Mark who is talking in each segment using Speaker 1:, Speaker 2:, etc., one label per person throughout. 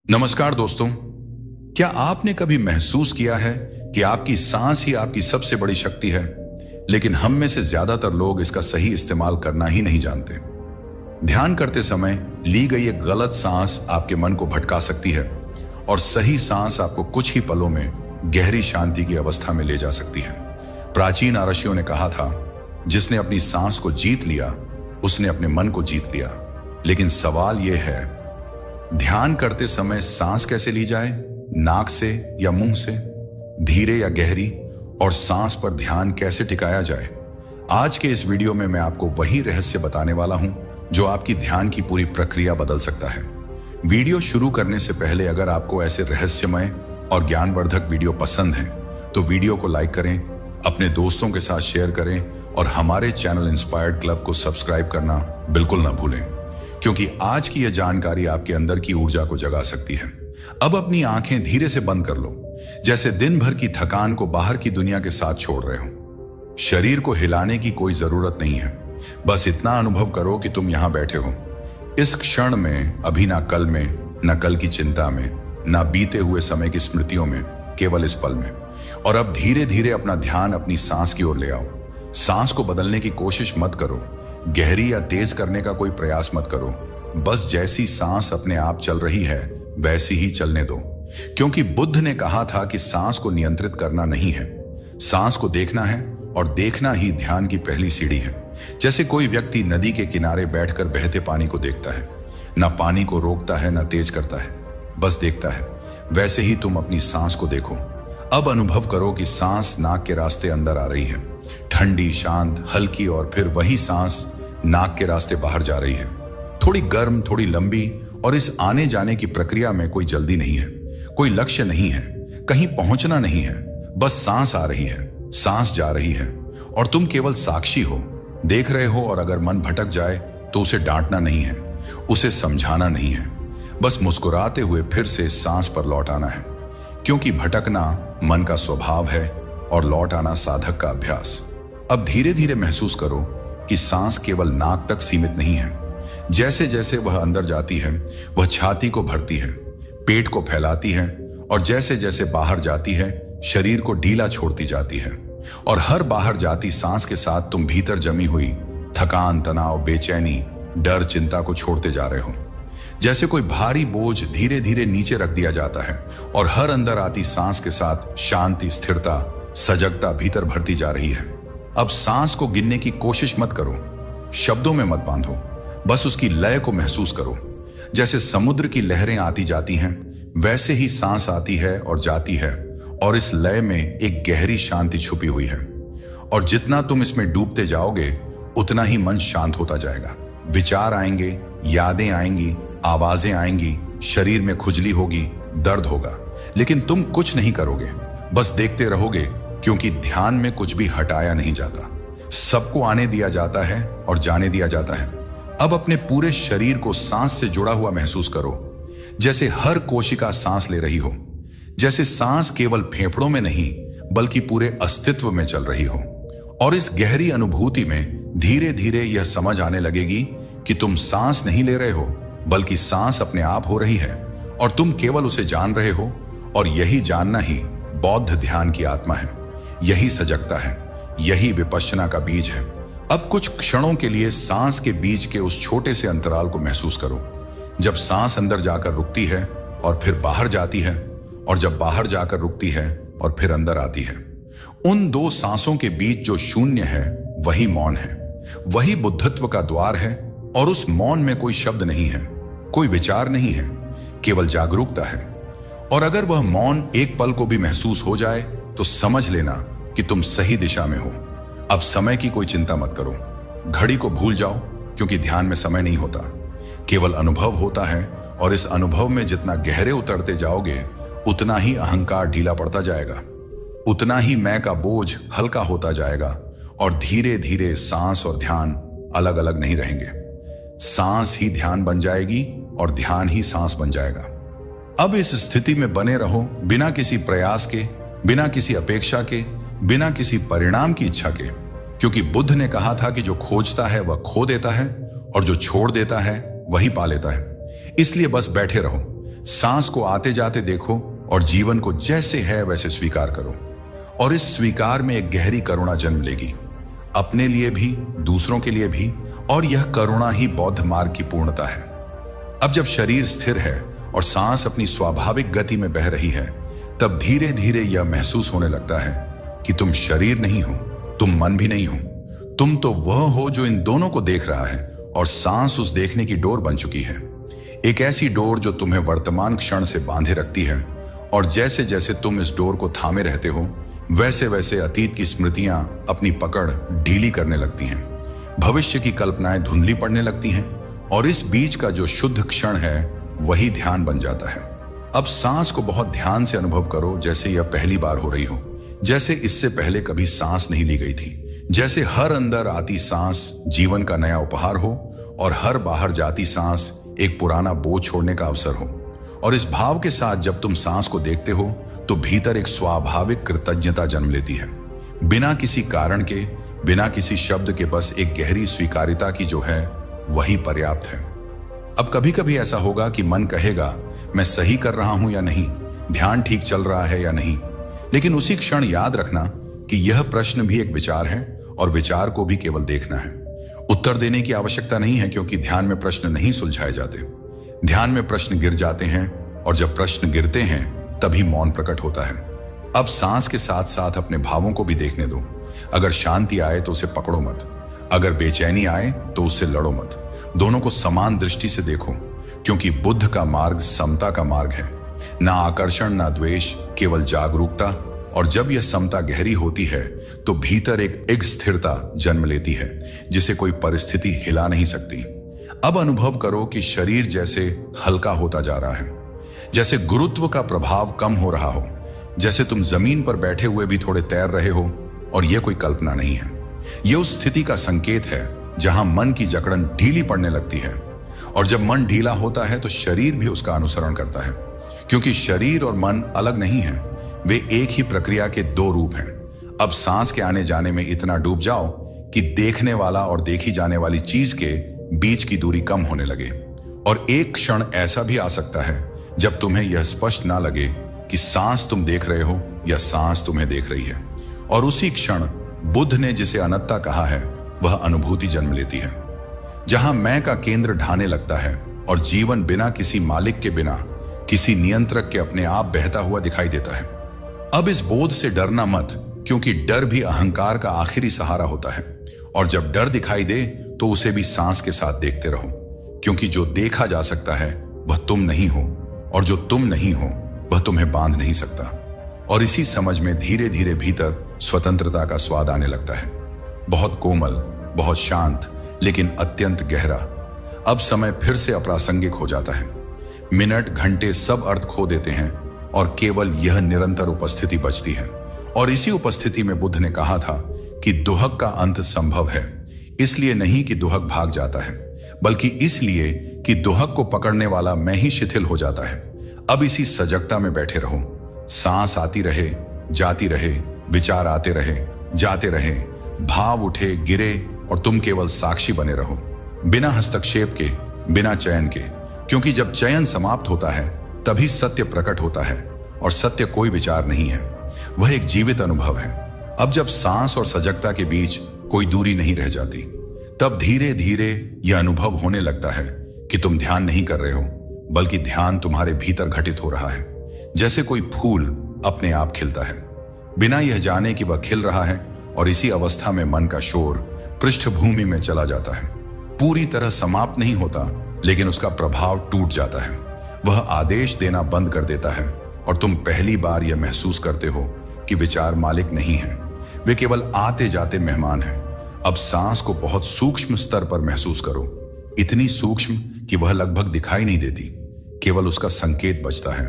Speaker 1: नमस्कार दोस्तों। क्या आपने कभी महसूस किया है कि आपकी सांस ही आपकी सबसे बड़ी शक्ति है, लेकिन हम में से ज्यादातर लोग इसका सही इस्तेमाल करना ही नहीं जानते। ध्यान करते समय ली गई एक गलत सांस आपके मन को भटका सकती है और सही सांस आपको कुछ ही पलों में गहरी शांति की अवस्था में ले जा सकती है। प्राचीन ऋषियों ने कहा था, जिसने अपनी सांस को जीत लिया उसने अपने मन को जीत लिया। लेकिन सवाल यह है, ध्यान करते समय सांस कैसे ली जाए? नाक से या मुंह से, धीरे या गहरी, और सांस पर ध्यान कैसे टिकाया जाए? आज के इस वीडियो में मैं आपको वही रहस्य बताने वाला हूं जो आपकी ध्यान की पूरी प्रक्रिया बदल सकता है। वीडियो शुरू करने से पहले अगर आपको ऐसे रहस्यमय और ज्ञानवर्धक वीडियो पसंद हैं तो वीडियो को लाइक करें, अपने दोस्तों के साथ शेयर करें और हमारे चैनल इंस्पायर्ड क्लब को सब्सक्राइब करना बिल्कुल ना भूलें, क्योंकि आज की यह जानकारी आपके अंदर की ऊर्जा को जगा सकती है। अब अपनी आंखें धीरे से बंद कर लो, जैसे दिन भर की थकान को बाहर की दुनिया के साथ छोड़ रहे हो। शरीर को हिलाने की कोई जरूरत नहीं है, बस इतना अनुभव करो कि तुम यहां बैठे हो इस क्षण में, अभी ना कल में, ना कल की चिंता में, ना बीते हुए समय की स्मृतियों में, केवल इस पल में। और अब धीरे धीरे अपना ध्यान अपनी सांस की ओर ले आओ। सांस को बदलने की कोशिश मत करो, गहरी या तेज करने का कोई प्रयास मत करो। बस जैसी सांस अपने आप चल रही है वैसी ही चलने दो, क्योंकि बुद्ध ने कहा था कि सांस को नियंत्रित करना नहीं है, सांस को देखना है, और देखना ही ध्यान की पहली सीढ़ी है। जैसे कोई व्यक्ति नदी के किनारे बैठकर बहते पानी को देखता है, ना पानी को रोकता है ना तेज करता है, बस देखता है, वैसे ही तुम अपनी सांस को देखो। अब अनुभव करो कि सांस नाक के रास्ते अंदर आ रही है, ठंडी, शांत, हल्की, और फिर वही सांस नाक के रास्ते बाहर जा रही है, थोड़ी गर्म, थोड़ी लंबी। और इस आने जाने की प्रक्रिया में कोई जल्दी नहीं है, कोई लक्ष्य नहीं है, कहीं पहुंचना नहीं है, बस सांस आ रही है, सांस जा रही है, और तुम केवल साक्षी हो, देख रहे हो। और अगर मन भटक जाए तो उसे डांटना नहीं है, उसे समझाना नहीं है, बस मुस्कुराते हुए फिर से सांस पर लौट आना है, क्योंकि भटकना मन का स्वभाव है और लौट आना साधक का अभ्यास। अब धीरे धीरे महसूस करो कि सांस केवल नाक तक सीमित नहीं है। जैसे जैसे वह अंदर जाती है वह छाती को भरती है, पेट को फैलाती है, और जैसे जैसे बाहर जाती है शरीर को ढीला छोड़ती जाती है। और हर बाहर जाती सांस के साथ तुम भीतर जमी हुई थकान, तनाव, बेचैनी, डर, चिंता को छोड़ते जा रहे हो। जैसे कोई भारी बोझ धीरे धीरे नीचे रख दिया जाता है, और हर अंदर आती सांस के साथ शांति, स्थिरता, सजगता भीतर भरती जा रही है। अब सांस को गिनने की कोशिश मत करो, शब्दों में मत बांधो, बस उसकी लय को महसूस करो। जैसे समुद्र की लहरें आती जाती हैं वैसे ही सांस आती है और जाती है, और इस लय में एक गहरी शांति छुपी हुई है। और जितना तुम इसमें डूबते जाओगे उतना ही मन शांत होता जाएगा। विचार आएंगे, यादें आएंगी, आवाजें आएंगी, शरीर में खुजली होगी, दर्द होगा, लेकिन तुम कुछ नहीं करोगे, बस देखते रहोगे, क्योंकि ध्यान में कुछ भी हटाया नहीं जाता, सबको आने दिया जाता है और जाने दिया जाता है। अब अपने पूरे शरीर को सांस से जुड़ा हुआ महसूस करो, जैसे हर कोशिका सांस ले रही हो, जैसे सांस केवल फेफड़ों में नहीं बल्कि पूरे अस्तित्व में चल रही हो। और इस गहरी अनुभूति में धीरे धीरे यह समझ आने लगेगी कि तुम सांस नहीं ले रहे हो, बल्कि सांस अपने आप हो रही है, और तुम केवल उसे जान रहे हो। और यही जानना ही बौद्ध ध्यान की आत्मा है, यही सजगता है, यही विपश्यना का बीज है। अब कुछ क्षणों के लिए सांस के बीच के उस छोटे से अंतराल को महसूस करो, जब सांस अंदर जाकर रुकती है और फिर बाहर जाती है, और जब बाहर जाकर रुकती है और फिर अंदर आती है। उन दो सांसों के बीच जो शून्य है वही मौन है, वही बुद्धत्व का द्वार है। और उस मौन में कोई शब्द नहीं है, कोई विचार नहीं है, केवल जागरूकता है। और अगर वह मौन एक पल को भी महसूस हो जाए तो समझ लेना कि तुम सही दिशा में हो। अब समय की कोई चिंता मत करो, घड़ी को भूल जाओ, क्योंकि ध्यान में समय नहीं होता, केवल अनुभव होता है। और इस अनुभव में जितना गहरे उतरते जाओगे उतना ही अहंकार ढीला पड़ता जाएगा, उतना ही मैं का बोझ हल्का होता जाएगा, और धीरे धीरे सांस और ध्यान अलग अलग नहीं रहेंगे। सांस ही ध्यान बन जाएगी और ध्यान ही सांस बन जाएगा। अब इस स्थिति में बने रहो, बिना किसी प्रयास के, बिना किसी अपेक्षा के, बिना किसी परिणाम की इच्छा के, क्योंकि बुद्ध ने कहा था कि जो खोजता है वह खो देता है, और जो छोड़ देता है वही पा लेता है। इसलिए बस बैठे रहो, सांस को आते जाते देखो और जीवन को जैसे है वैसे स्वीकार करो। और इस स्वीकार में एक गहरी करुणा जन्म लेगी, अपने लिए भी, दूसरों के लिए भी। और यह करुणा ही बौद्ध मार्ग की पूर्णता है। अब जब शरीर स्थिर है और सांस अपनी स्वाभाविक गति में बह रही है, तब धीरे धीरे यह महसूस होने लगता है कि तुम शरीर नहीं हो, तुम मन भी नहीं हो। तुम तो वह हो जो इन दोनों को देख रहा है, और सांस उस देखने की डोर बन चुकी है। एक ऐसी डोर जो तुम्हें वर्तमान क्षण से बांधे रखती है। और जैसे जैसे तुम इस डोर को थामे रहते हो, वैसे वैसे अतीत की स्मृतियां अपनी पकड़ ढीली करने लगती हैं, भविष्य की कल्पनाएं धुंधली पड़ने लगती हैं, और इस बीच का जो शुद्ध क्षण है वही ध्यान बन जाता है। अब सांस को बहुत ध्यान से अनुभव करो, जैसे यह पहली बार हो रही हो, जैसे इससे पहले कभी सांस नहीं ली गई थी, जैसे हर अंदर आती सांस जीवन का नया उपहार हो और हर बाहर जाती सांस एक पुराना बोझ छोड़ने का अवसर हो। और इस भाव के साथ जब तुम सांस को देखते हो तो भीतर एक स्वाभाविक कृतज्ञता जन्म लेती है, बिना किसी कारण के, बिना किसी शब्द के। बस एक गहरी स्वीकारिता की जो है वही पर्याप्त है। अब कभी कभी ऐसा होगा कि मन कहेगा, मैं सही कर रहा हूं या नहीं, ध्यान ठीक चल रहा है या नहीं। लेकिन उसी क्षण याद रखना कि यह प्रश्न भी एक विचार है, और विचार को भी केवल देखना है। उत्तर देने की आवश्यकता नहीं है, क्योंकि ध्यान में प्रश्न नहीं सुलझाए जाते। ध्यान में प्रश्न गिर जाते हैं, और जब प्रश्न गिरते हैं तभी मौन प्रकट होता है। अब सांस के साथ साथ अपने भावों को भी देखने दो। अगर शांति आए तो उसे पकड़ो मत, अगर बेचैनी आए तो उससे लड़ो मत। दोनों को समान दृष्टि से देखो, क्योंकि बुद्ध का मार्ग समता का मार्ग है। ना आकर्षण, ना द्वेष, केवल जागरूकता। और जब यह समता गहरी होती है तो भीतर एक स्थिरता जन्म लेती है, जिसे कोई परिस्थिति हिला नहीं सकती। अब अनुभव करो कि शरीर जैसे हल्का होता जा रहा है, जैसे गुरुत्व का प्रभाव कम हो रहा हो, जैसे तुम जमीन पर बैठे हुए भी थोड़े तैर रहे हो। और यह कोई कल्पना नहीं है, यह उस स्थिति का संकेत है जहां मन की जकड़न ढीली पड़ने लगती है। और जब मन ढीला होता है तो शरीर भी उसका अनुसरण करता है, क्योंकि शरीर और मन अलग नहीं है, वे एक ही प्रक्रिया के दो रूप हैं। अब सांस के आने जाने में इतना डूब जाओ कि देखने वाला और देखी जाने वाली चीज के बीच की दूरी कम होने लगे। और एक क्षण ऐसा भी आ सकता है जब तुम्हें यह स्पष्ट ना लगे कि सांस तुम देख रहे हो या सांस तुम्हें देख रही है। और उसी क्षण बुद्ध ने जिसे अनत्ता कहा है, वह अनुभूति जन्म लेती है, जहां मैं का केंद्र ढाने लगता है और जीवन बिना किसी मालिक के, बिना किसी नियंत्रक के अपने आप बहता हुआ दिखाई देता है। अब इस बोध से डरना मत, क्योंकि डर भी अहंकार का आखिरी सहारा होता है। और जब डर दिखाई दे तो उसे भी सांस के साथ देखते रहो, क्योंकि जो देखा जा सकता है वह तुम नहीं हो, और जो तुम नहीं हो वह तुम्हें बांध नहीं सकता। और इसी समझ में धीरे धीरे भीतर स्वतंत्रता का स्वाद आने लगता है, बहुत कोमल, बहुत शांत, लेकिन अत्यंत गहरा। अब समय फिर से अप्रासंगिक हो जाता है। मिनट, घंटे सब अर्थ खो देते हैं, और केवल यह निरंतर उपस्थिति बचती है। और इसी उपस्थिति में बुद्ध ने कहा था कि दुहक का अंत संभव है, इसलिए नहीं कि दुहक भाग जाता है, बल्कि इसलिए कि दुहक को पकड़ने वाला मैं ही शिथिल हो जाता है। अब इसी सजगता में बैठे रहो, सांस आती रहे, जाती रहे, विचार आते रहे, जाते रहे, भाव उठे, गिरे, और तुम केवल साक्षी बने रहो, बिना हस्तक्षेप के, बिना चयन के। क्योंकि जब चयन समाप्त होता है तभी सत्य प्रकट होता है, और सत्य कोई विचार नहीं है, वह एक जीवित अनुभव है। अब जब सांस और सजगता के बीच कोई दूरी नहीं रह जाती, तब धीरे धीरे यह अनुभव होने लगता है कि तुम ध्यान नहीं कर रहे हो, बल्कि ध्यान तुम्हारे भीतर घटित हो रहा है, जैसे कोई फूल अपने आप खिलता है, बिना यह जाने कि वह खिल रहा है। और इसी अवस्था में मन का शोर पृष्ठभूमि में चला जाता है, पूरी तरह समाप्त नहीं होता, लेकिन उसका प्रभाव टूट जाता है। वह आदेश देना बंद कर देता है, और तुम पहली बार यह महसूस करते हो कि विचार मालिक नहीं है, वे केवल आते जाते मेहमान हैं। अब सांस को बहुत सूक्ष्म स्तर पर महसूस करो, इतनी सूक्ष्म कि वह लगभग दिखाई नहीं देती, केवल उसका संकेत बचता है,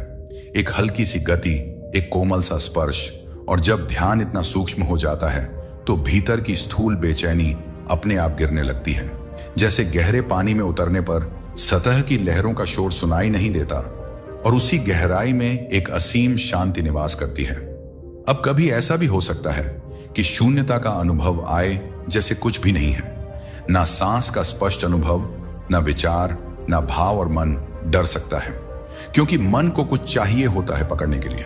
Speaker 1: एक हल्की सी गति, एक कोमल सा स्पर्श। और जब ध्यान इतना सूक्ष्म हो जाता है तो भीतर की स्थूल बेचैनी अपने आप गिरने लगती है, जैसे गहरे पानी में उतरने पर सतह की लहरों का शोर सुनाई नहीं देता, और उसी गहराई में एक असीम शांति निवास करती है। अब कभी ऐसा भी हो सकता है कि शून्यता का अनुभव आए जैसे कुछ भी नहीं है, ना सांस का स्पष्ट अनुभव, ना विचार, ना भाव, और मन डर सकता है, क्योंकि मन को कुछ चाहिए होता है पकड़ने के लिए,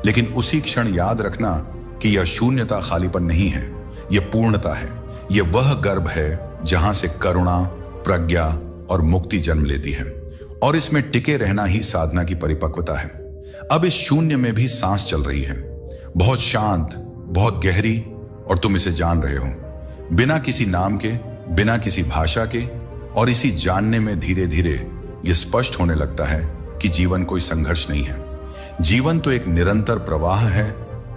Speaker 1: लेकिन उसी क्षण याद रखना कि यह शून्यता खालीपन नहीं है, यह पूर्णता है। यह वह गर्भ है जहां से करुणा, प्रज्ञा और मुक्ति जन्म लेती है, और इसमें टिके रहना ही साधना की परिपक्वता है। अब इस शून्य में भी सांस चल रही है, बहुत शांत, बहुत गहरी, और तुम इसे जान रहे हो, बिना किसी नाम के, बिना किसी भाषा के। और इसी जानने में धीरे धीरे यह स्पष्ट होने लगता है कि जीवन कोई संघर्ष नहीं है। जीवन तो एक निरंतर प्रवाह है,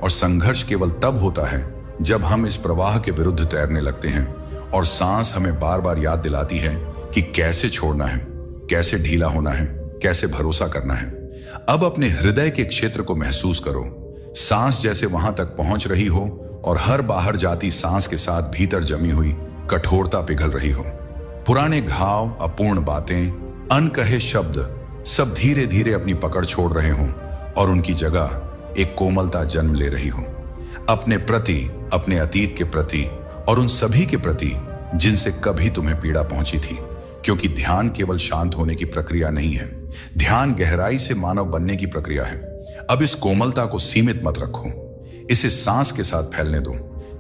Speaker 1: और संघर्ष केवल तब होता है जब हम इस प्रवाह के विरुद्ध तैरने लगते हैं, और सांस हमें बार बार याद दिलाती है कि कैसे छोड़ना है, कैसे ढीला होना है, कैसे भरोसा करना है। अब अपने हृदय के क्षेत्र को महसूस करो। सांस जैसे वहां तक पहुंच रही हो, और हर बाहर जाती सांस के साथ भीतर जमी हुई कठोरता पिघल रही हो। पुराने घाव, अपूर्ण बातें, अनकहे शब्द सब धीरे धीरे अपनी पकड़ छोड़ रहे हों, और उनकी जगह एक कोमलता जन्म ले रही हो, अपने प्रति, अपने अतीत के प्रति, और उन सभी के प्रति जिनसे कभी तुम्हें पीड़ा पहुंची थी। क्योंकि ध्यान केवल शांत होने की प्रक्रिया नहीं है, ध्यान गहराई से मानव बनने की प्रक्रिया है। अब इस कोमलता को सीमित मत रखो, इसे सांस के साथ फैलने दो,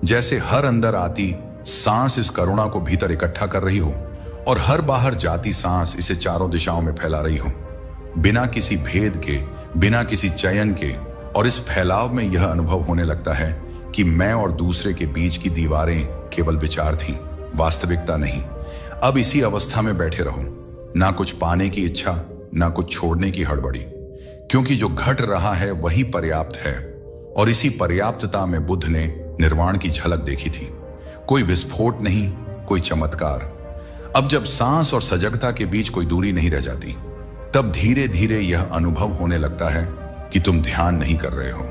Speaker 1: जैसे हर अंदर आती सांस इस करुणा को भीतर इकट्ठा कर रही हो, और हर बाहर जाती सांस इसे चारों दिशाओं में फैला रही हो, बिना किसी भेद के, बिना किसी चयन के। और इस फैलाव में यह अनुभव होने लगता है कि मैं और दूसरे के बीच की दीवारें केवल विचार थीं, वास्तविकता नहीं। अब इसी अवस्था में बैठे रहो, ना कुछ पाने की इच्छा, ना कुछ छोड़ने की हड़बड़ी, क्योंकि जो घट रहा है वही पर्याप्त है। और इसी पर्याप्तता में बुद्ध ने निर्वाण की झलक देखी थी। कोई विस्फोट नहीं, कोई चमत्कार। अब जब सांस और सजगता के बीच कोई दूरी नहीं रह जाती, तब धीरे धीरे यह अनुभव होने लगता है कि तुम ध्यान नहीं कर रहे हो,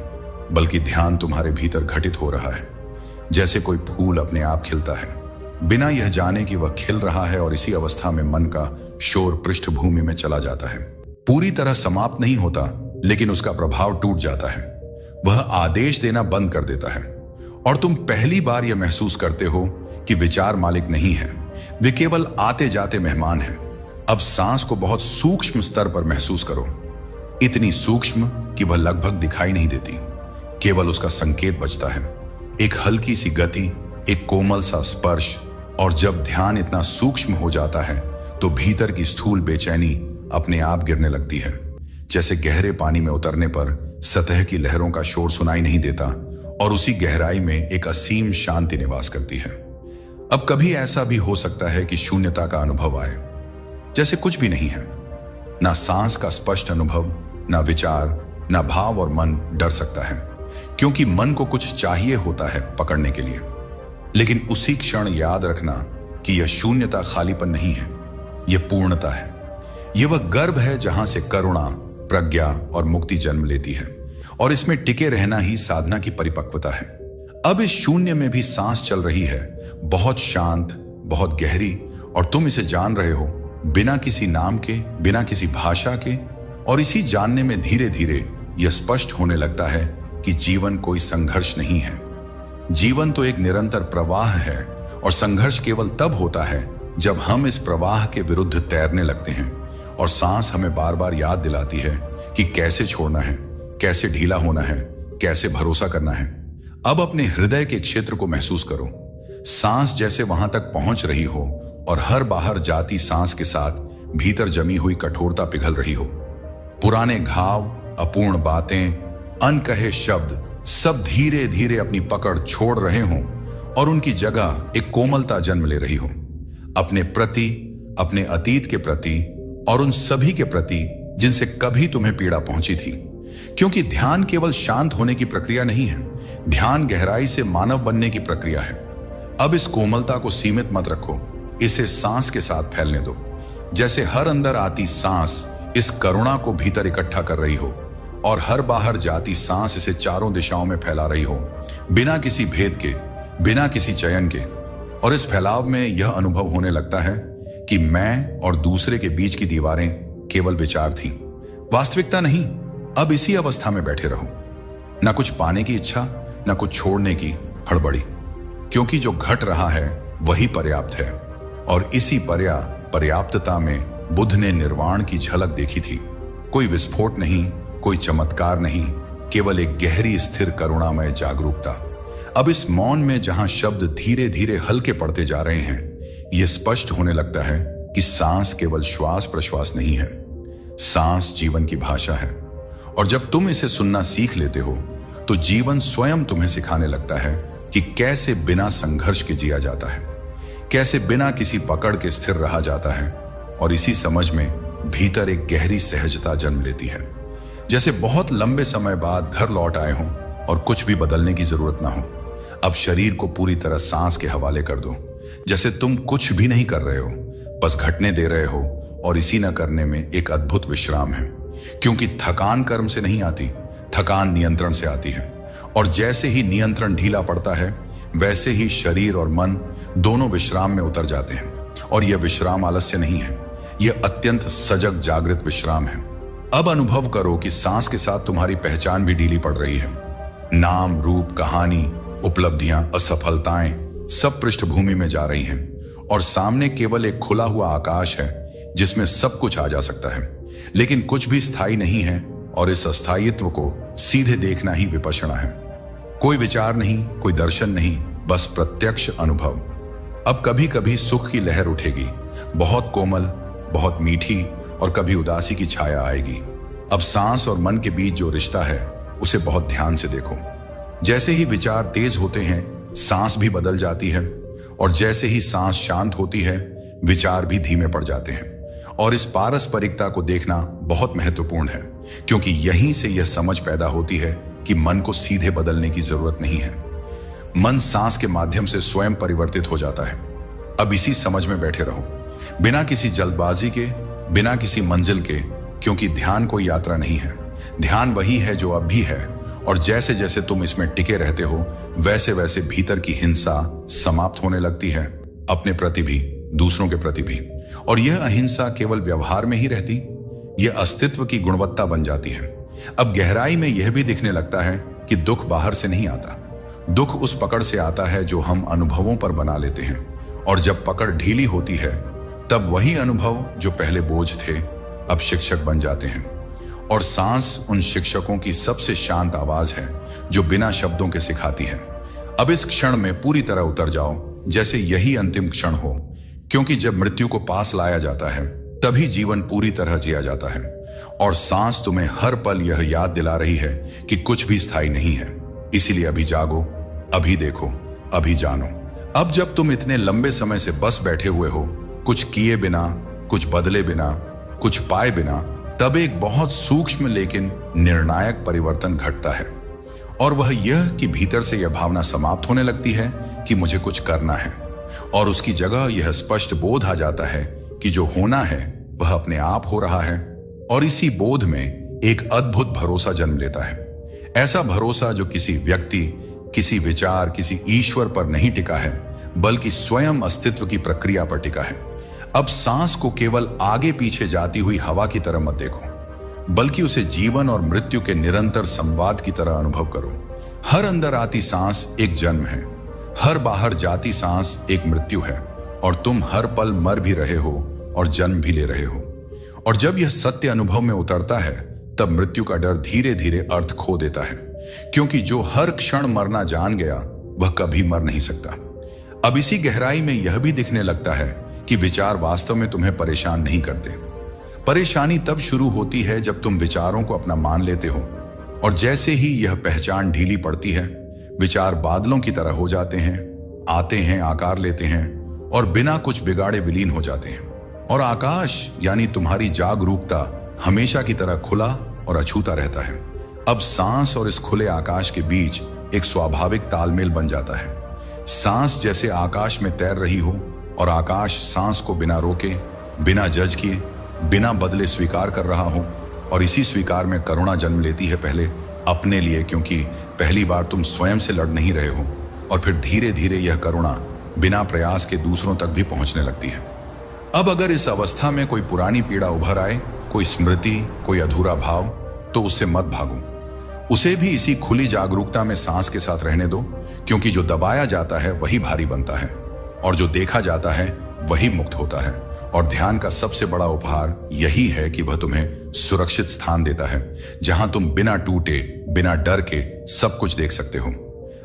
Speaker 1: बल्कि ध्यान तुम्हारे भीतर घटित हो रहा है, जैसे कोई फूल अपने आप खिलता है, बिना यह जाने कि वह खिल रहा है। और इसी अवस्था में मन का शोर पृष्ठभूमि में चला जाता है, पूरी तरह समाप्त नहीं होता, लेकिन उसका प्रभाव टूट जाता है। वह आदेश देना बंद कर देता है, और तुम पहली बार यह महसूस करते हो कि विचार मालिक नहीं है, वे केवल आते जाते मेहमान हैं। अब सांस को बहुत सूक्ष्म स्तर पर महसूस करो, इतनी सूक्ष्म कि वह लगभग दिखाई नहीं देती, केवल उसका संकेत बचता है, एक हल्की सी गति, एक कोमल सा स्पर्श। और जब ध्यान इतना सूक्ष्म हो जाता है, तो भीतर की स्थूल बेचैनी अपने आप गिरने लगती है, जैसे गहरे पानी में उतरने पर सतह की लहरों का शोर सुनाई नहीं देता, और उसी गहराई में एक असीम शांति निवास करती है। अब कभी ऐसा भी हो सकता है कि शून्यता का अनुभव आए, जैसे कुछ भी नहीं है, ना सांस का स्पष्ट अनुभव, ना विचार, ना भाव, और मन डर सकता है, क्योंकि मन को कुछ चाहिए होता है पकड़ने के लिए। लेकिन उसी क्षण याद रखना कि यह शून्यता खालीपन नहीं है, यह पूर्णता है। यह वह गर्भ है जहां से करुणा, प्रज्ञा और मुक्ति जन्म लेती है, और इसमें टिके रहना ही साधना की परिपक्वता है। अब इस शून्य में भी सांस चल रही है, बहुत शांत, बहुत गहरी, और तुम इसे जान रहे हो, बिना किसी नाम के, बिना किसी भाषा के। और इसी जानने में धीरे धीरे यह स्पष्ट होने लगता है कि जीवन कोई संघर्ष नहीं है, जीवन तो एक निरंतर प्रवाह है, और संघर्ष केवल तब होता है जब हम इस प्रवाह के विरुद्ध तैरने लगते हैं, और सांस हमें बार बार याद दिलाती है कि कैसे छोड़ना है, कैसे ढीला होना है, कैसे भरोसा करना है। अब अपने हृदय के क्षेत्र को महसूस करो, सांस जैसे वहां तक पहुंच रही हो, और हर बाहर जाती सांस के साथ भीतर जमी हुई कठोरता पिघल रही हो। पुराने घाव, अपूर्ण बातें, अनकहे शब्द सब धीरे धीरे अपनी पकड़ छोड़ रहे हों, और उनकी जगह एक कोमलता जन्म ले रही हो, अपने प्रति, अपने अतीत के प्रति, और उन सभी के प्रति जिनसे कभी तुम्हें पीड़ा पहुंची थी। क्योंकि ध्यान केवल शांत होने की प्रक्रिया नहीं है, ध्यान गहराई से मानव बनने की प्रक्रिया है। अब इस कोमलता को सीमित मत रखो, इसे सांस के साथ फैलने दो, जैसे हर अंदर आती सांस इस करुणा को भीतर इकट्ठा कर रही हो, और हर बाहर जाती सांस इसे चारों दिशाओं में फैला रही हो, बिना किसी भेद के, बिना किसी चयन के। और इस फैलाव में यह अनुभव होने लगता है कि मैं और दूसरे के बीच की दीवारें केवल विचार थीं, वास्तविकता नहीं। अब इसी अवस्था में बैठे रहो, ना कुछ पाने की इच्छा, ना कुछ छोड़ने की हड़बड़ी, क्योंकि जो घट रहा है वही पर्याप्त है। और इसी पर्याप्तता में बुद्ध ने निर्वाण की झलक देखी थी। कोई विस्फोट नहीं, कोई चमत्कार नहीं, केवल एक गहरी स्थिर करुणामय जागरूकता। अब इस मौन में जहां शब्द धीरे धीरे हल्के पड़ते जा रहे हैं, यह स्पष्ट होने लगता है कि सांस केवल श्वास प्रश्वास नहीं है, सांस जीवन की भाषा है। और जब तुम इसे सुनना सीख लेते हो तो जीवन स्वयं तुम्हें सिखाने लगता है कि कैसे बिना संघर्ष के जिया जाता है, कैसे बिना किसी पकड़ के स्थिर रहा जाता है। और इसी समझ में भीतर एक गहरी सहजता जन्म लेती है, जैसे बहुत लंबे समय बाद घर लौट आए हों और कुछ भी बदलने की जरूरत ना हो। अब शरीर को पूरी तरह सांस के हवाले कर दो, जैसे तुम कुछ भी नहीं कर रहे हो, बस घटने दे रहे हो। और इसी न करने में एक अद्भुत विश्राम है, क्योंकि थकान कर्म से नहीं आती, थकान नियंत्रण से आती है। और जैसे ही नियंत्रण ढीला पड़ता है, वैसे ही शरीर और मन दोनों विश्राम में उतर जाते हैं। और यह विश्राम आलस्य नहीं है, यह अत्यंत सजग जागृत विश्राम है। अब अनुभव करो कि सांस के साथ तुम्हारी पहचान भी ढीली पड़ रही है। नाम, रूप, कहानी, उपलब्धियां, असफलताएं सब पृष्ठभूमि में जा रही हैं, और सामने केवल एक खुला हुआ आकाश है जिसमें सब कुछ आ जा सकता है, लेकिन कुछ भी स्थायी नहीं है। और इस अस्थायित्व को सीधे देखना ही विपश्यना है। कोई विचार नहीं, कोई दर्शन नहीं, बस प्रत्यक्ष अनुभव। अब कभी कभी सुख की लहर उठेगी, बहुत कोमल, बहुत मीठी, और कभी उदासी की छाया आएगी। अब सांस और मन के बीच जो रिश्ता है, उसे बहुत ध्यान से देखो। जैसे ही विचार तेज होते हैं, सांस भी बदल जाती है, और जैसे ही सांस शांत होती है, विचार भी धीमे पड़ जाते हैं। और इस पारस्परिकता को देखना बहुत महत्वपूर्ण है, क्योंकि यहीं से यह समझ पैदा होती है कि मन को सीधे बदलने की जरूरत नहीं है। मन सांस के माध्यम से स्वयं परिवर्तित हो जाता है। अब इसी समझ में बैठे रहो, बिना किसी जल्दबाजी के, बिना किसी मंजिल के, क्योंकि ध्यान कोई यात्रा नहीं है। ध्यान वही है जो अब भी है, और जैसे जैसे तुम इसमें टिके रहते हो, वैसे वैसे भीतर की हिंसा समाप्त होने लगती है, अपने प्रति भी, दूसरों के प्रति भी। और यह अहिंसा केवल व्यवहार में ही रहती, यह अस्तित्व की गुणवत्ता बन जाती है। अब गहराई में यह भी दिखने लगता है कि दुख बाहर से नहीं आता, दुख उस पकड़ से आता है जो हम अनुभवों पर बना लेते हैं। और जब पकड़ ढीली होती है, तब वही अनुभव जो पहले बोझ थे, अब शिक्षक बन जाते हैं। और सांस उन शिक्षकों की सबसे शांत आवाज है जो बिना शब्दों के सिखाती है। अब इस क्षण में पूरी तरह उतर जाओ, जैसे यही अंतिम क्षण हो, क्योंकि जब मृत्यु को पास लाया जाता है, तभी जीवन पूरी तरह जिया जाता है। और सांस तुम्हें हर पल यह याद दिला रही है कि कुछ भी स्थायी नहीं है। इसीलिए अभी जागो, अभी देखो, अभी जानो। अब जब तुम इतने लंबे समय से बस बैठे हुए हो, कुछ किए बिना, कुछ बदले बिना, कुछ पाए बिना, तब एक बहुत सूक्ष्म लेकिन निर्णायक परिवर्तन घटता है। और वह यह कि भीतर से यह भावना समाप्त होने लगती है कि मुझे कुछ करना है, और उसकी जगह यह स्पष्ट बोध आ जाता है कि जो होना है वह अपने आप हो रहा है। और इसी बोध में एक अद्भुत भरोसा जन्म लेता है, ऐसा भरोसा जो किसी व्यक्ति, किसी विचार, किसी ईश्वर पर नहीं टिका है, बल्कि स्वयं अस्तित्व की प्रक्रिया पर टिका है। अब सांस को केवल आगे पीछे जाती हुई हवा की तरह मत देखो, बल्कि उसे जीवन और मृत्यु के निरंतर संवाद की तरह अनुभव करो। हर अंदर आती सांस एक जन्म है, हर बाहर जाती सांस एक मृत्यु है, और तुम हर पल मर भी रहे हो और जन्म भी ले रहे हो। और जब यह सत्य अनुभव में उतरता है, तब मृत्यु का डर धीरे धीरे अर्थ खो देता है, क्योंकि जो हर क्षण मरना जान गया, वह कभी मर नहीं सकता। अब इसी गहराई में यह भी दिखने लगता है कि विचार वास्तव में तुम्हें परेशान नहीं करते। परेशानी तब शुरू होती है जब तुम विचारों को अपना मान लेते हो, और जैसे ही यह पहचान ढीली पड़ती है, विचार बादलों की तरह हो जाते हैं, आते हैं, आकार लेते हैं, और बिना कुछ बिगाड़े विलीन हो जाते हैं। और आकाश यानी तुम्हारी जागरूकता हमेशा की तरह खुला और अछूता रहता है। अब सांस और इस खुले आकाश के बीच एक स्वाभाविक तालमेल बन जाता है। सांस जैसे आकाश में तैर रही हो, और आकाश सांस को बिना रोके, बिना जज किए, बिना बदले स्वीकार कर रहा हो। और इसी स्वीकार में करुणा जन्म लेती है, पहले अपने लिए, क्योंकि पहली बार तुम स्वयं से लड़ नहीं रहे हो, और फिर धीरे धीरे यह करुणा बिना प्रयास के दूसरों तक भी पहुंचने लगती है। अब अगर इस अवस्था में कोई पुरानी पीड़ा उभर आए, कोई स्मृति, कोई अधूरा भाव, तो उससे मत भागो। उसे भी इसी खुली जागरूकता में सांस के साथ रहने दो, क्योंकि जो दबाया जाता है वही भारी बनता है, और जो देखा जाता है वही मुक्त होता है। और ध्यान का सबसे बड़ा उपहार यही है कि वह तुम्हें सुरक्षित स्थान देता है जहां तुम बिना टूटे, बिना डर के सब कुछ देख सकते हो।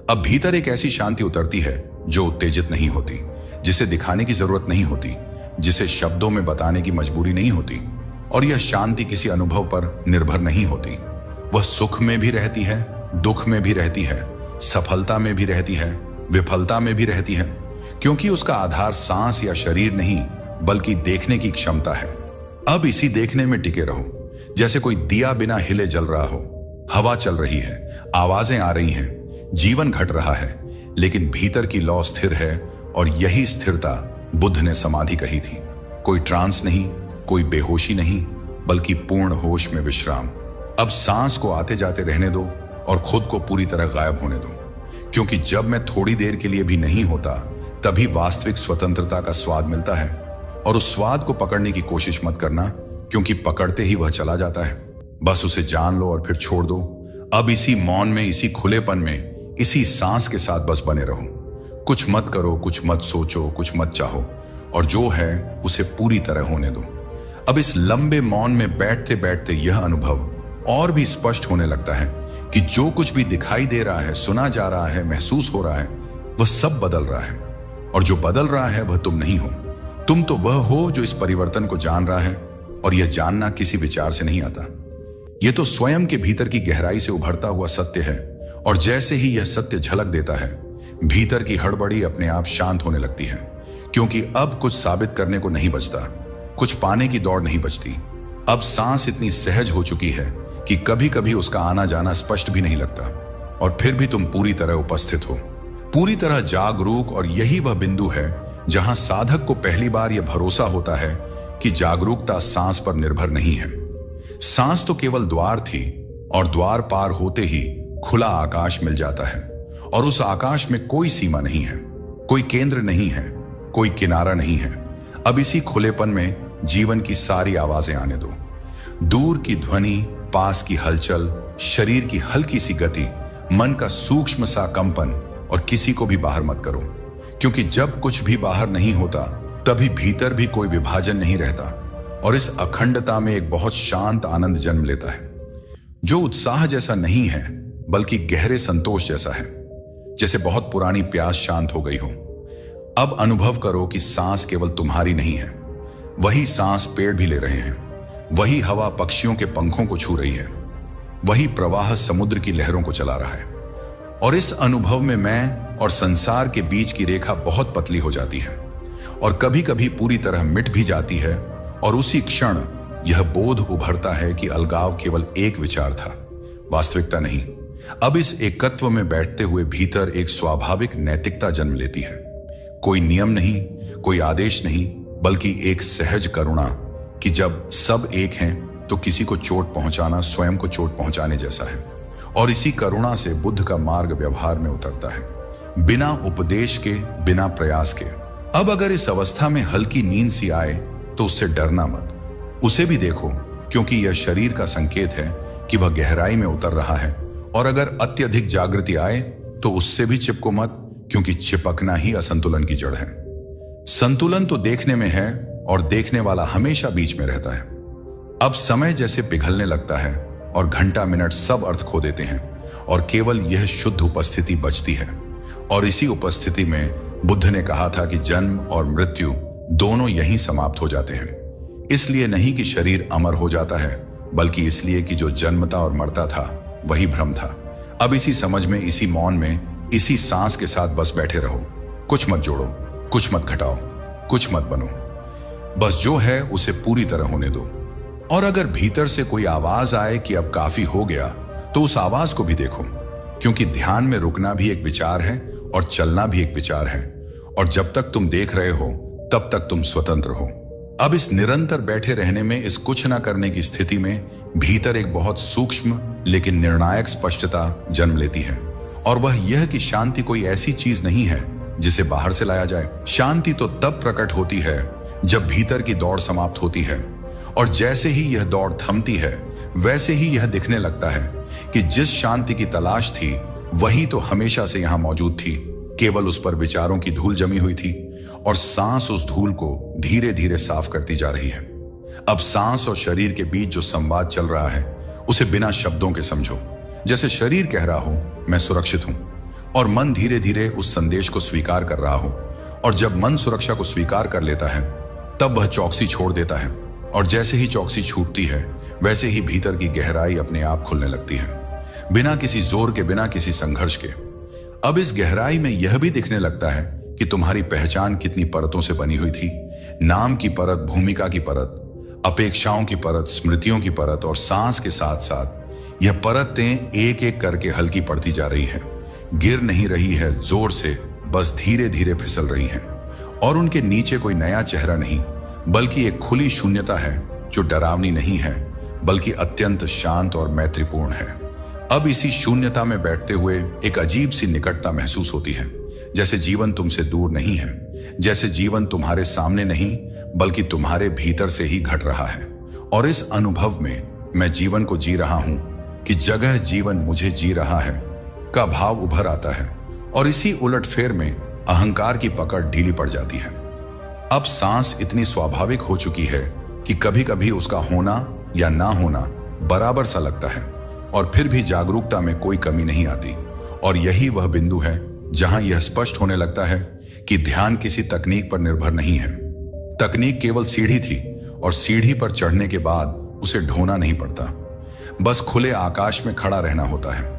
Speaker 1: अब भीतर एक ऐसी शांति उतरती है जो उत्तेजित नहीं होती, जिसे दिखाने की जरूरत नहीं होती, जिसे शब्दों में बताने की मजबूरी नहीं होती। और यह शांति किसी अनुभव पर निर्भर नहीं होती। वह सुख में भी रहती है, दुख में भी रहती है, सफलता में भी रहती है, विफलता में भी रहती है, क्योंकि उसका आधार सांस या शरीर नहीं बल्कि देखने की क्षमता है। अब इसी देखने में टिके रहो, जैसे कोई दिया बिना हिले जल रहा हो। हवा चल रही है, आवाजें आ रही हैं, जीवन घट रहा है, लेकिन भीतर की लौ स्थिर है। और यही स्थिरता बुद्ध ने समाधि कही थी। कोई ट्रांस नहीं, कोई बेहोशी नहीं, बल्कि पूर्ण होश में विश्राम। अब सांस को आते जाते रहने दो और खुद को पूरी तरह गायब होने दो, क्योंकि जब मैं थोड़ी देर के लिए भी नहीं होता, तभी वास्तविक स्वतंत्रता का स्वाद मिलता है। और उस स्वाद को पकड़ने की कोशिश मत करना, क्योंकि पकड़ते ही वह चला जाता है। बस उसे जान लो और फिर छोड़ दो। अब इसी मौन में, इसी खुलेपन में, इसी सांस के साथ बस बने रहो। कुछ मत करो, कुछ मत सोचो, कुछ मत चाहो, और जो है उसे पूरी तरह होने दो। अब इस लंबे मौन में बैठते बैठते यह अनुभव और भी स्पष्ट होने लगता है कि जो कुछ भी दिखाई दे रहा है, सुना जा रहा है, महसूस हो रहा है, वह सब बदल रहा है। और जो बदल रहा है वह तुम नहीं हो। तुम तो वह हो जो इस परिवर्तन को जान रहा है। और यह जानना किसी विचार से नहीं आता, यह तो स्वयं के भीतर की गहराई से उभरता हुआ सत्य है। और जैसे ही यह सत्य झलक देता है, भीतर की हड़बड़ी अपने आप शांत होने लगती है, क्योंकि अब कुछ साबित करने को नहीं बचता, कुछ पाने की दौड़ नहीं बचती। अब सांस इतनी सहज हो चुकी है कि कभी कभी उसका आना जाना स्पष्ट भी नहीं लगता। और फिर भी तुम पूरी तरह उपस्थित हो, पूरी तरह जागरूक। और यही वह बिंदु है जहां साधक को पहली बार यह भरोसा होता है कि जागरूकता सांस पर निर्भर नहीं है। सांस तो केवल द्वार थी, और द्वार पार होते ही खुला आकाश मिल जाता है। और उस आकाश में कोई सीमा नहीं है, कोई केंद्र नहीं है, कोई किनारा नहीं है। अब इसी खुलेपन में जीवन की सारी आवाजें आने दो। दूर की ध्वनि, पास की हलचल, शरीर की हल्की सी गति, मन का सूक्ष्म सा कंपन, और किसी को भी बाहर मत करो, क्योंकि जब कुछ भी बाहर नहीं होता, तभी भीतर भी कोई विभाजन नहीं रहता। और इस अखंडता में एक बहुत शांत आनंद जन्म लेता है, जो उत्साह जैसा नहीं है, बल्कि गहरे संतोष जैसा है, जैसे बहुत पुरानी प्यास शांत हो गई हो। अब अनुभव करो कि सांस केवल तुम्हारी नहीं है, वही सांस पेड़ भी ले रहे हैं, वही हवा पक्षियों के पंखों को छू रही है, वही प्रवाह समुद्र की लहरों को चला रहा है। और इस अनुभव में मैं और संसार के बीच की रेखा बहुत पतली हो जाती है, और कभी कभी पूरी तरह मिट भी जाती है। और उसी क्षण यह बोध उभरता है कि अलगाव केवल एक विचार था, वास्तविकता नहीं। अब इस एकत्व में बैठते हुए भीतर एक स्वाभाविक नैतिकता जन्म लेती है। कोई नियम नहीं, कोई आदेश नहीं, बल्कि एक सहज करुणा कि जब सब एक हैं तो किसी को चोट पहुंचाना स्वयं को चोट पहुंचाने जैसा है। और इसी करुणा से बुद्ध का मार्ग व्यवहार में उतरता है, बिना उपदेश के, बिना प्रयास के। अब अगर इस अवस्था में हल्की नींद सी आए तो उससे डरना मत, उसे भी देखो, क्योंकि यह शरीर का संकेत है कि वह गहराई में उतर रहा है। और अगर अत्यधिक जागृति आए तो उससे भी चिपको मत, क्योंकि चिपकना ही असंतुलन की जड़ है। संतुलन तो देखने में है, और देखने वाला हमेशा बीच में रहता है। अब समय जैसे पिघलने लगता है, और घंटा मिनट सब अर्थ खो देते हैं, और केवल यह शुद्ध उपस्थिति बचती है। और इसी उपस्थिति में बुद्ध ने कहा था कि जन्म और मृत्यु दोनों यहीं समाप्त हो जाते हैं। इसलिए नहीं कि शरीर अमर हो जाता है, बल्कि इसलिए कि जो जन्मता और मरता था वही भ्रम था। अब इसी समझ में, इसी मौन में, इसी सांस के साथ बस बैठे रहो। कुछ मत जोड़ो, कुछ मत घटाओ, कुछ मत बनो। बस जो है उसे पूरी तरह होने दो। और अगर भीतर से कोई आवाज आए कि अब काफी हो गया, तो उस आवाज को भी देखो, क्योंकि ध्यान में रुकना भी एक विचार है और चलना भी एक विचार है। और जब तक तुम देख रहे हो तब तक तुम स्वतंत्र हो। अब इस निरंतर बैठे रहने में, इस कुछ ना करने की स्थिति में भीतर एक बहुत सूक्ष्म लेकिन निर्णायक स्पष्टता जन्म लेती है। और वह यह कि शांति कोई ऐसी चीज नहीं है जिसे बाहर से लाया जाए। शांति तो तब प्रकट होती है जब भीतर की दौड़ समाप्त होती है। और जैसे ही यह दौड़ थमती है, वैसे ही यह दिखने लगता है कि जिस शांति की तलाश थी वही तो हमेशा से यहां मौजूद थी, केवल उस पर विचारों की धूल जमी हुई थी। और सांस उस धूल को धीरे धीरे साफ करती जा रही है। अब सांस और शरीर के बीच जो संवाद चल रहा है उसे बिना शब्दों के समझो। जैसे शरीर कह रहा हो मैं सुरक्षित हूं, और मन धीरे धीरे उस संदेश को स्वीकार कर रहा हो। और जब मन सुरक्षा को स्वीकार कर लेता है तब वह चौकसी छोड़ देता है, और जैसे ही चौकसी छूटती है वैसे ही भीतर की गहराई अपने आप खुलने लगती है, बिना किसी जोर के, बिना किसी संघर्ष के। अब इस गहराई में यह भी दिखने लगता है कि तुम्हारी पहचान कितनी परतों से बनी हुई थी। नाम की परत, भूमिका की परत, अपेक्षाओं की परत, स्मृतियों की परत, और सांस के साथ साथ यह परतें एक एक करके हल्की पड़ती जा रही हैं। गिर नहीं रही है जोर से, बस धीरे धीरे फिसल रही हैं। और उनके नीचे कोई नया चेहरा नहीं, बल्कि एक खुली शून्यता है जो डरावनी नहीं है बल्कि अत्यंत शांत और मैत्रीपूर्ण है। अब इसी शून्यता में बैठते हुए एक अजीब सी निकटता महसूस होती है, जैसे जीवन तुमसे दूर नहीं है, जैसे जीवन तुम्हारे सामने नहीं बल्कि तुम्हारे भीतर से ही घट रहा है। और इस अनुभव में मैं जीवन को जी रहा हूं कि जगह जीवन मुझे जी रहा है का भाव उभर आता है, और इसी उलटफेर में अहंकार की पकड़ ढीली पड़ जाती है। अब सांस इतनी स्वाभाविक हो चुकी है कि कभी कभी उसका होना या ना होना बराबर सा लगता है, और फिर भी जागरूकता में कोई कमी नहीं आती। और यही वह बिंदु है जहां यह स्पष्ट होने लगता है कि ध्यान किसी तकनीक पर निर्भर नहीं है। तकनीक केवल सीढ़ी थी, और सीढ़ी पर चढ़ने के बाद उसे ढोना नहीं पड़ता, बस खुले आकाश में खड़ा रहना होता है।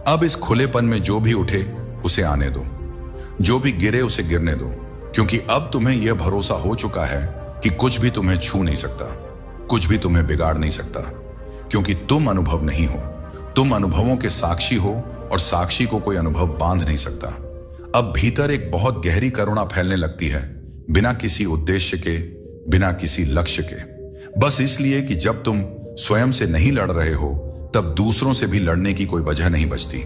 Speaker 1: अब इस खुलेपन में जो भी उठे उसे आने दो, जो भी गिरे उसे गिरने दो, क्योंकि अब तुम्हें यह भरोसा हो चुका है कि कुछ भी तुम्हें छू नहीं सकता, कुछ भी तुम्हें बिगाड़ नहीं सकता, क्योंकि तुम अनुभव नहीं हो, तुम अनुभवों के साक्षी हो, और साक्षी को कोई अनुभव बांध नहीं सकता। अब भीतर एक बहुत गहरी करुणा फैलने लगती है, बिना किसी उद्देश्य के, बिना किसी लक्ष्य के, बस इसलिए कि जब तुम स्वयं से नहीं लड़ रहे हो तब दूसरों से भी लड़ने की कोई वजह नहीं बचती।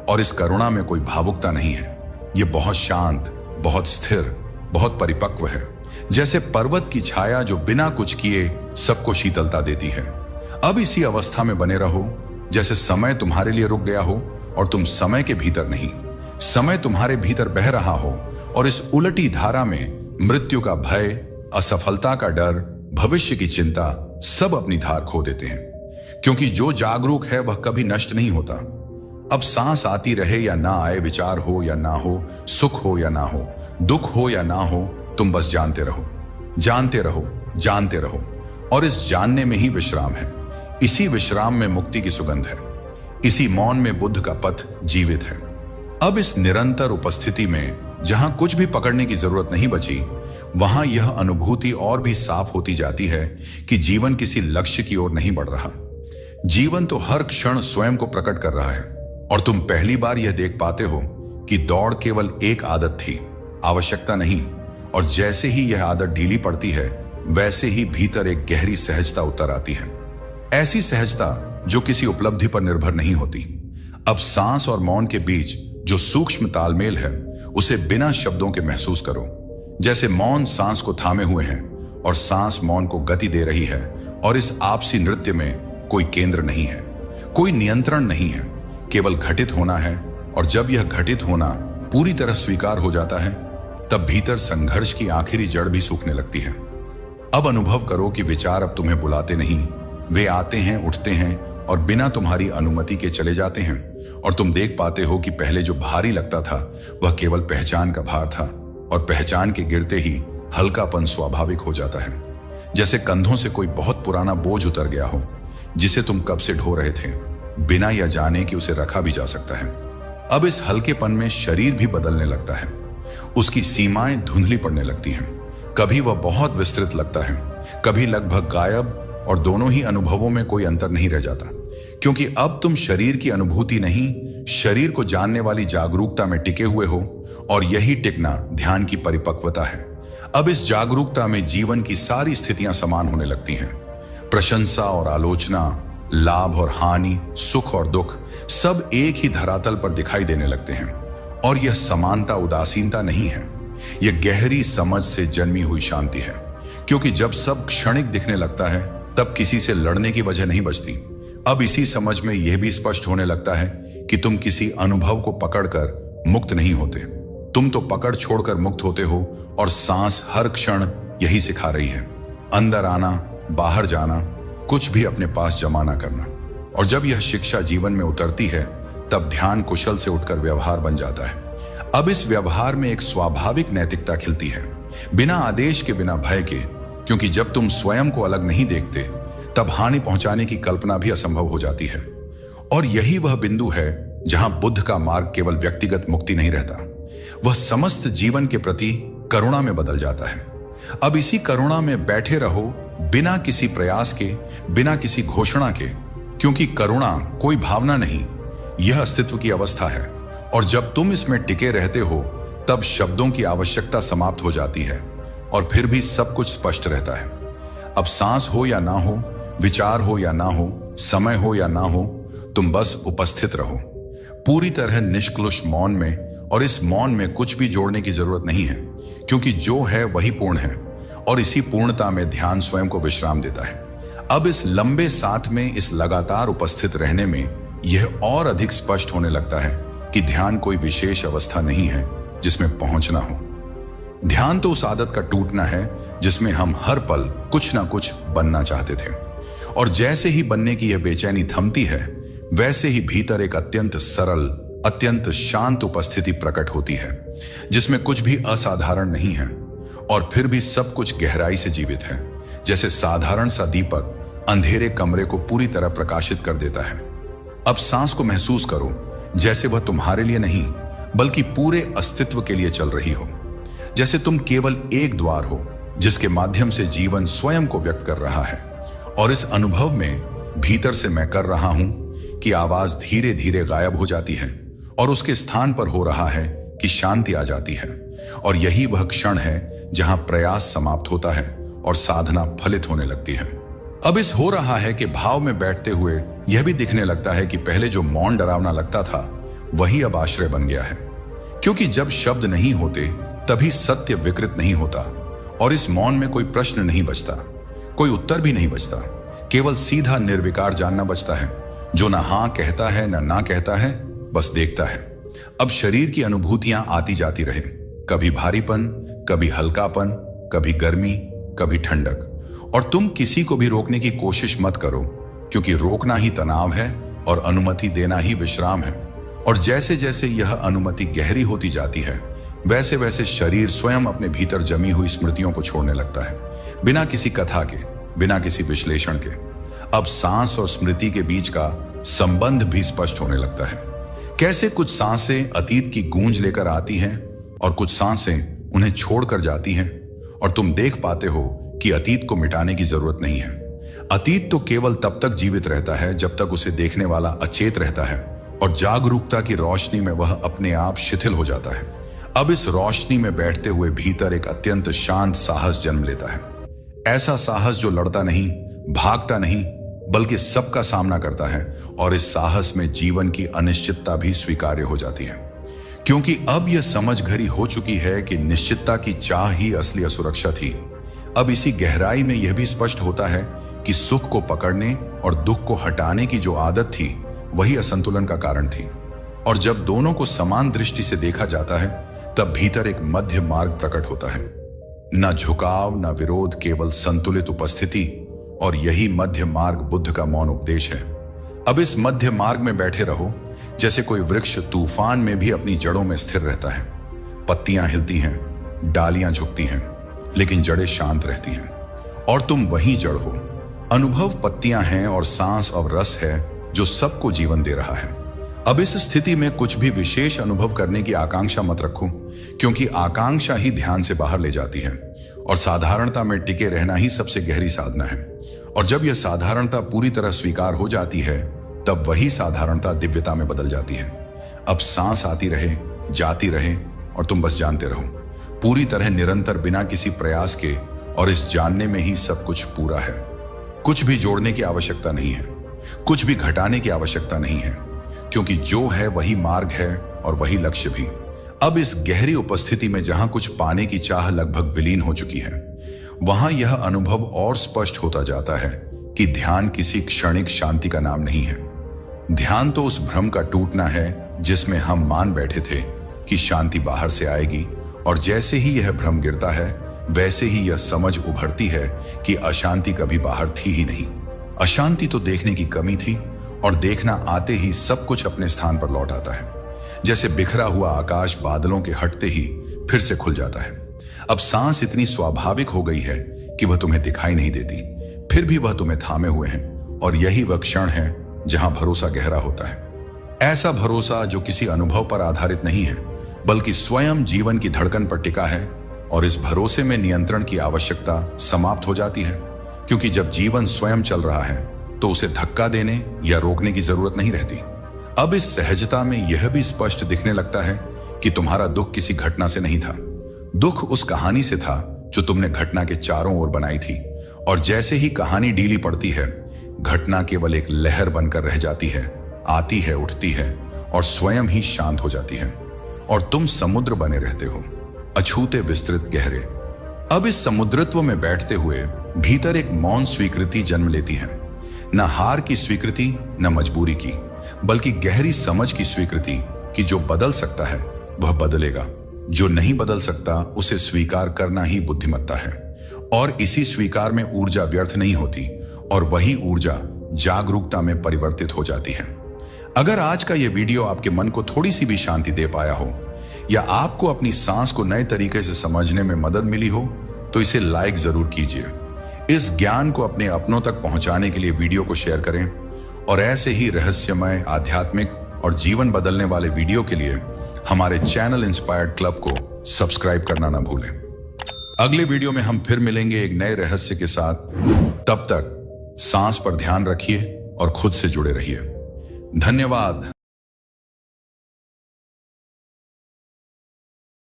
Speaker 1: और इस करुणा में कोई भावुकता नहीं है, ये बहुत शांत, बहुत स्थिर, बहुत परिपक्व है, जैसे पर्वत की छाया जो बिना कुछ किए सबको शीतलता देती है। अब इसी अवस्था में बने रहो जैसे समय तुम्हारे लिए रुक गया हो और तुम समय के भीतर नहीं, समय तुम्हारे भीतर बह रहा हो। और इस उलटी धारा में मृत्यु का भय, असफलता का डर, भविष्य की चिंता सब अपनी धार खो देते हैं, क्योंकि जो जागरूक है वह कभी नष्ट नहीं होता। अब सांस आती रहे या ना आए, विचार हो या ना हो, सुख हो या ना हो, दुख हो या ना हो, तुम बस जानते रहो, जानते रहो, जानते रहो। और इस जानने में ही विश्राम है, इसी विश्राम में मुक्ति की सुगंध है, इसी मौन में बुद्ध का पथ जीवित है। अब इस निरंतर उपस्थिति में जहां कुछ भी पकड़ने की जरूरत नहीं बची, वहां यह अनुभूति और भी साफ होती जाती है कि जीवन किसी लक्ष्य की ओर नहीं बढ़ रहा। जीवन तो हर क्षण स्वयं को प्रकट कर रहा है, और तुम पहली बार यह देख पाते हो कि दौड़ केवल एक आदत थी, आवश्यकता नहीं। और जैसे ही यह आदत ढीली पड़ती है वैसे ही भीतर एक गहरी सहजता उतर आती है, ऐसी सहजता जो किसी उपलब्धि पर निर्भर नहीं होती। अब सांस और मौन के बीच जो सूक्ष्म तालमेल है उसे बिना शब्दों के महसूस करो, जैसे मौन सांस को थामे हुए है और सांस मौन को गति दे रही है। और इस आपसी नृत्य में कोई केंद्र नहीं है, कोई नियंत्रण नहीं है, केवल घटित होना है। और जब यह घटित होना पूरी तरह स्वीकार हो जाता है तब भीतर संघर्ष की आखिरी जड़ भी सूखने लगती है। अब अनुभव करो कि विचार अब तुम्हें बुलाते नहीं, वे आते हैं, उठते हैं और बिना तुम्हारी अनुमति के चले जाते हैं। और तुम देख पाते हो कि पहले जो भारी लगता था वह केवल पहचान का भार था, और पहचान के गिरते ही हल्कापन स्वाभाविक हो जाता है, जैसे कंधों से कोई बहुत पुराना बोझ उतर गया हो जिसे तुम कब से ढो रहे थे, बिना यह जाने कि उसे रखा भी जा सकता है। अब इस हल्केपन में शरीर भी बदलने लगता है, उसकी सीमाएं धुंधली पड़ने लगती हैं। कभी वह बहुत विस्तृत लगता है, कभी लगभग गायब, और दोनों ही अनुभवों में कोई अंतर नहीं रह जाता, क्योंकि अब तुम शरीर की अनुभूति नहीं, शरीर को जानने वाली जागरूकता में टिके हुए हो। और यही टिकना ध्यान की परिपक्वता है। अब इस जागरूकता में जीवन की सारी स्थितियां समान होने लगती हैं, प्रशंसा और आलोचना, लाभ और हानि, सुख और दुख, सब एक ही धरातल पर दिखाई देने लगते हैं। और यह समानता उदासीनता नहीं है, यह गहरी समझ से जन्मी हुई शांति है, क्योंकि जब सब क्षणिक दिखने लगता है तब किसी से लड़ने की वजह नहीं बचती। अब इसी समझ में यह भी स्पष्ट होने लगता है कि तुम किसी अनुभव को पकड़कर मुक्त नहीं होते, तुम तो पकड़ छोड़कर मुक्त होते हो। और सांस हर क्षण यही सिखा रही है, अंदर आना, बाहर जाना, कुछ भी अपने पास जमा ना करना। और जब यह शिक्षा जीवन में उतरती है तब ध्यान कुशल से उठकर व्यवहार बन जाता है। अब इस व्यवहार में एक स्वाभाविक नैतिकता खिलती है, बिना आदेश के, बिना भय के, क्योंकि जब तुम स्वयं को अलग नहीं देखते तब हानि पहुंचाने की कल्पना भी असंभव हो जाती है। और यही वह बिंदु है जहां बुद्ध का मार्ग केवल व्यक्तिगत मुक्ति नहीं रहता, वह समस्त जीवन के प्रति करुणा में बदल जाता है। अब इसी करुणा में बैठे रहो, बिना किसी प्रयास के, बिना किसी घोषणा के, क्योंकि करुणा कोई भावना नहीं, यह अस्तित्व की अवस्था है। और जब तुम इसमें टिके रहते हो तब शब्दों की आवश्यकता समाप्त हो जाती है और फिर भी सब कुछ स्पष्ट रहता है। अब सांस हो या ना हो, विचार हो या ना हो, समय हो या ना हो, तुम बस उपस्थित रहो, पूरी तरह निष्कलुष मौन में। और इस मौन में कुछ भी जोड़ने की जरूरत नहीं है, क्योंकि जो है वही पूर्ण है और इसी पूर्णता में ध्यान स्वयं को विश्राम देता है। अब इस लंबे साथ में, इस लगातार उपस्थित रहने में यह और अधिक स्पष्ट होने लगता है कि ध्यान कोई विशेष अवस्था नहीं है जिसमें पहुंचना हो। ध्यान तो उस आदत का टूटना है जिसमें हम हर पल कुछ ना कुछ बनना चाहते थे। और जैसे ही बनने की यह बेचैनी थमती है, वैसे ही भीतर एक अत्यंत सरल, अत्यंत शांत उपस्थिति प्रकट होती है, जिसमें कुछ भी असाधारण नहीं है और फिर भी सब कुछ गहराई से जीवित है। जैसे साधारण सा दीपक अंधेरे कमरे को पूरी तरह प्रकाशित कर देता है। अब सांस को महसूस करो, जैसे वह तुम्हारे लिए नहीं बल्कि पूरे अस्तित्व के लिए चल रही हो। जैसे तुम केवल एक द्वार हो जिसके माध्यम से जीवन स्वयं को व्यक्त कर रहा है। और इस अनुभव में भीतर से मैं कर रहा हूं कि आवाज धीरे धीरे गायब हो जाती है और उसके स्थान पर हो रहा है कि शांति आ जाती है। और यही वह क्षण है जहां प्रयास समाप्त होता है और साधना फलित होने लगती है। अब इस हो रहा है कि भाव में बैठते हुए यह भी दिखने लगता है कि पहले जो मौन डरावना लगता था वही अब आश्रय बन गया है, क्योंकि जब शब्द नहीं होते तभी सत्य विकृत नहीं होता और इस मौन में कोई प्रश्न नहीं बचता, कोई उत्तर भी नहीं बचता, केवल सीधा निर्विकार जानना बचता है, जो ना हाँ कहता है ना कहता है, बस देखता है। अब शरीर की अनुभूतियां आती जाती रहे, कभी भारीपन, कभी हल्कापन, कभी गर्मी, कभी ठंडक। और तुम किसी को भी रोकने की कोशिश मत करो, क्योंकि रोकना ही तनाव है और अनुमति देना ही विश्राम है। और जैसे जैसे यह अनुमति गहरी होती जाती है, वैसे वैसे शरीर स्वयं अपने भीतर जमी हुई स्मृतियों को छोड़ने लगता है, बिना किसी कथा के, बिना किसी विश्लेषण के। अब सांस और स्मृति के बीच का संबंध भी स्पष्ट होने लगता है। कैसे कुछ सांसें अतीत की गूंज लेकर आती हैं और कुछ सांसें उन्हें छोड़कर जाती हैं, और तुम देख पाते हो कि अतीत को मिटाने की जरूरत नहीं है। अतीत तो केवल तब तक जीवित रहता है जब तक उसे देखने वाला अचेत रहता है और जागरूकता की रोशनी में वह अपने आप शिथिल हो जाता है। अब इस रोशनी में बैठते हुए भीतर एक अत्यंत शांत साहस जन्म लेता है। ऐसा साहस जो लड़ता नहीं, भागता नहीं, बल्कि सबका सामना करता है। और इस साहस में जीवन की अनिश्चितता भी स्वीकार्य हो जाती है, क्योंकि अब यह समझ घरी हो चुकी है कि निश्चितता की चाह ही असली असुरक्षा थी। अब इसी गहराई में यह भी स्पष्ट होता है कि सुख को पकड़ने और दुख को हटाने की जो आदत थी वही असंतुलन का कारण थी। और जब दोनों को समान दृष्टि से देखा जाता है तब भीतर एक मध्य मार्ग प्रकट होता है, न झुकाव न विरोध, केवल संतुलित उपस्थिति। और यही मध्य मार्ग बुद्ध का मौन उपदेश है। अब इस मध्य मार्ग में बैठे रहो, जैसे कोई वृक्ष तूफान में भी अपनी जड़ों में स्थिर रहता है। पत्तियां हिलती हैं, डालियां झुकती हैं, लेकिन जड़ें शांत रहती हैं। और तुम वही जड़ हो। अनुभव पत्तियां हैं और सांस और रस है जो सबको जीवन दे रहा है। अब इस स्थिति में कुछ भी विशेष अनुभव करने की आकांक्षा मत रखो, क्योंकि आकांक्षा ही ध्यान से बाहर ले जाती है और साधारणता में टिके रहना ही सबसे गहरी साधना है। और जब यह साधारणता पूरी तरह स्वीकार हो जाती है तब वही साधारणता दिव्यता में बदल जाती है। अब सांस आती रहे, जाती रहे और तुम बस जानते रहो, पूरी तरह निरंतर, बिना किसी प्रयास के। और इस जानने में ही सब कुछ पूरा है। कुछ भी जोड़ने की आवश्यकता नहीं है, कुछ भी घटाने की आवश्यकता नहीं है, क्योंकि जो है वही मार्ग है और वही लक्ष्य भी। अब इस गहरी उपस्थिति में जहां कुछ पाने की चाह लगभग विलीन हो चुकी है, वहां यह अनुभव और स्पष्ट होता जाता है कि ध्यान किसी क्षणिक शांति का नाम नहीं है। ध्यान तो उस भ्रम का टूटना है जिसमें हम मान बैठे थे कि शांति बाहर से आएगी, और जैसे ही यह भ्रम गिरता है वैसे ही यह समझ उभरती है कि अशांति कभी बाहर थी ही नहीं। अशांति तो देखने की कमी थी, और देखना आते ही सब कुछ अपने स्थान पर लौट आता है। जैसे बिखरा हुआ आकाश बादलों के हटते ही फिर से खुल जाता है। अब सांस इतनी स्वाभाविक हो गई है कि वह तुम्हें दिखाई नहीं देती, फिर भी वह तुम्हें थामे हुए हैं, और यही वह क्षण है जहां भरोसा गहरा होता है। ऐसा भरोसा जो किसी अनुभव पर आधारित नहीं है, बल्कि स्वयं जीवन की धड़कन पर टिका है। और इस भरोसे में नियंत्रण की आवश्यकता समाप्त हो जाती है, क्योंकि जब जीवन स्वयं चल रहा है तो उसे धक्का देने या रोकने की जरूरत नहीं रहती। अब इस सहजता में यह भी स्पष्ट दिखने लगता है कि तुम्हारा दुख किसी घटना से नहीं था। दुख उस कहानी से था जो तुमने घटना के चारों ओर बनाई थी, और जैसे ही कहानी ढीली पड़ती है, घटना केवल एक लहर बनकर रह जाती है, आती है, उठती है, और स्वयं ही शांत हो जाती है, और तुम समुद्र बने रहते हो, अछूते, विस्तृत, गहरे। अब इस समुद्रत्व में बैठते हुए भीतर एक मौन स्वीकृति जन्म लेती है, न हार की स्वीकृति, न मजबूरी की, बल्कि गहरी समझ की स्वीकृति कि जो बदल सकता है वह बदलेगा, जो नहीं बदल सकता उसे स्वीकार करना ही बुद्धिमत्ता है। और इसी स्वीकार में ऊर्जा व्यर्थ नहीं होती, और वही ऊर्जा जागरूकता में परिवर्तित हो जाती है। अगर आज का यह वीडियो आपके मन को थोड़ी सी भी शांति दे पाया हो, या आपको अपनी सांस को नए तरीके से समझने में मदद मिली हो, तो इसे लाइक जरूर कीजिए। इस ज्ञान को अपने अपनों तक पहुंचाने के लिए वीडियो को शेयर करें, और ऐसे ही रहस्यमय, आध्यात्मिक और जीवन बदलने वाले वीडियो के लिए हमारे चैनल इंस्पायर्ड क्लब को सब्सक्राइब करना ना भूलें। अगले वीडियो में हम फिर मिलेंगे एक नए रहस्य के साथ। तब तक सांस पर ध्यान रखिए और खुद से जुड़े रहिए। धन्यवाद।